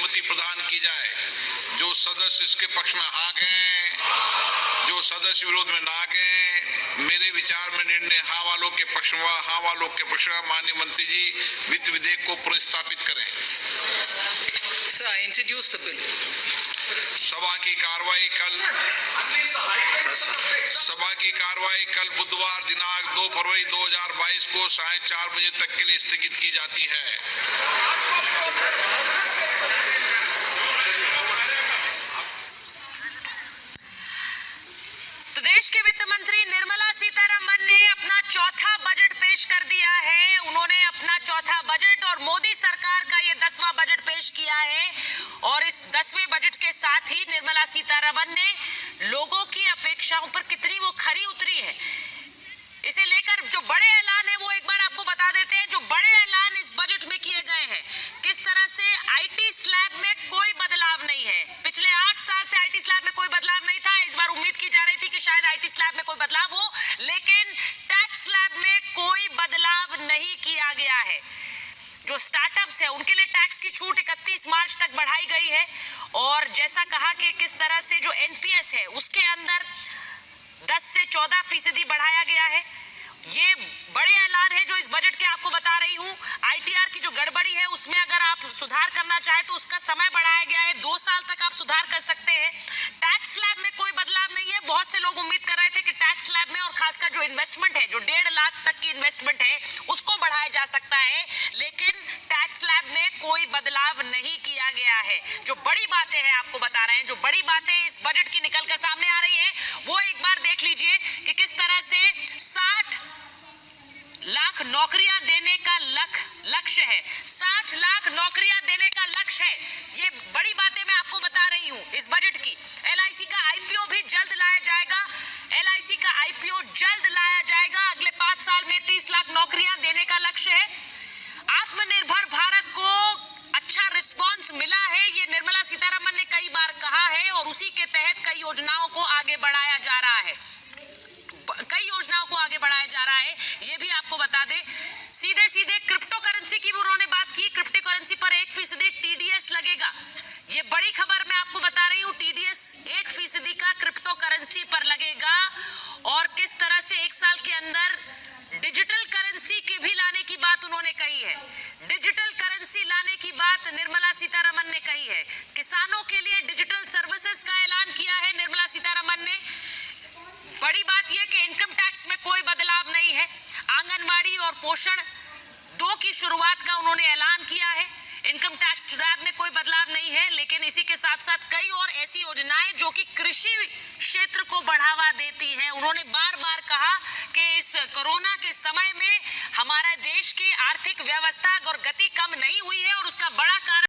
अनुमति प्रदान की जाए। जो सदस्य इसके पक्ष में हाँ गए, जो सदस्य विरोध में ना गए, मेरे विचार में निर्णय हाँ वालों के पक्ष में, हाँ वालों के पक्ष में। माननीय मंत्री जी वित्त विधेयक को पुनर्स्थापित करें। Sir, I introduce the bill. सभा की कार्रवाई कल बुधवार दिनांक 2 फरवरी 2022 को 4:30 बजे तक के लिए स्थगित की जाती है। तो देश के वित्त मंत्री निर्मला सीतारमण ने अपना चौथा बजट पेश कर दिया है। उन्होंने अपना चौथा बजट और मोदी सरकार का ये 10वां बजट पेश किया है और इस 10वें बजट के साथ ही निर्मला सीतारमण ने लोगों की अपेक्षाओं पर कितनी वो खरी उतरी है, इसे लेकर जो बड़े ऐलान है वो एक बार आपको बता देते हैं। जो बड़े ऐलान इस बजट में किए गए हैं, किस तरह से आईटी स्लैब में कोई बदलाव नहीं है। पिछले 8 साल से आईटी स्लैब में कोई बदलाव नहीं था। इस बार उम्मीद की जा रही थी कि शायद आईटी स्लैब में कोई बदलाव हो, लेकिन टैक्स स्लैब में कोई बदलाव नहीं किया गया है। जो स्टार्टअप्स है उनके लिए टैक्स की छूट 31 मार्च तक बढ़ाई गई है और जैसा कहा कि किस तरह से जो एनपीएस है उसके अंदर 10 से 14% बढ़ाया गया है। ये बड़े ऐलान है जो इस बजट के आपको बता रही हूँ। आईटीआर की जो गड़बड़ी है उसमें अगर आप सुधार करना चाहे तो उसका समय बढ़ाया गया है, 2 साल तक आप सुधार कर सकते हैं। टैक्स स्लैब में कोई बदलाव नहीं है। बहुत से लोग उम्मीद कर रहे थे कि टैक्स स्लैब में और खासकर जो इन्वेस्टमेंट है, जो 1.5 लाख तक की इन्वेस्टमेंट है, उसको बढ़ाया जा सकता है, लेकिन टैक्स स्लैब में कोई बदलाव नहीं किया गया है। जो बड़ी बातें हैं आपको बता रहे हैं, जो बड़ी बातें इस बजट की निकल कर सामने आ रही है वो एक बार देख लीजिए कि किस तरह से 60 लाख नौकरियां देने का लक्ष्य है। 60 लाख नौकरियां देने का लक्ष्य है। ये बड़ी बातें मैं आपको बता रही हूं इस बजट की। एलआईसी का आईपीओ भी जल्द लाया जाएगा। एलआईसी का आईपीओ जल्द लाया जाएगा। अगले 5 साल में 30 लाख नौकरियां देने का लक्ष्य है। आत्मनिर्भर भारत को अच्छा रिस्पांस मिला है, ये निर्मला सीतारमण ने कई बार कहा है और उसी के तहत कई योजनाओं को आगे बढ़ाया जा रहा है। ये भी आपको बता दें। सीधे क्रिप्टो करेंसी की भी उन्होंने बात की। क्रिप्टो करेंसी पर 1% टीडीएस लगेगा। ये बड़ी खबर मैं आपको बता रही हूँ। टीडीएस 1% का क्रिप्टो करेंसी पर लगेगा और किस तरह से 1 साल के अंदर डिजिटल करेंसी के भी लाने की बात उन्होंने कही है। डिजिटल करेंसी लाने की बात निर्मला सीतारमण ने कही है। किसानों के लिए डिजिटल सर्विसेज का ऐलान किया है निर्मला सीतारमण ने। बड़ी बात यह कि इनकम टैक्स में कोई बदलाव नहीं है। आंगनवाड़ी और पोषण 2 की शुरुआत का उन्होंने ऐलान किया है। इनकम टैक्स स्लैब में कोई बदलाव नहीं है, लेकिन इसी के साथ साथ कई और ऐसी योजनाएं जो कि कृषि क्षेत्र को बढ़ावा देती हैं। उन्होंने बार-बार कहा कि इस कोरोना के समय में हमारे देश की आर्थिक व्यवस्था और गति कम नहीं हुई है और उसका बड़ा कारण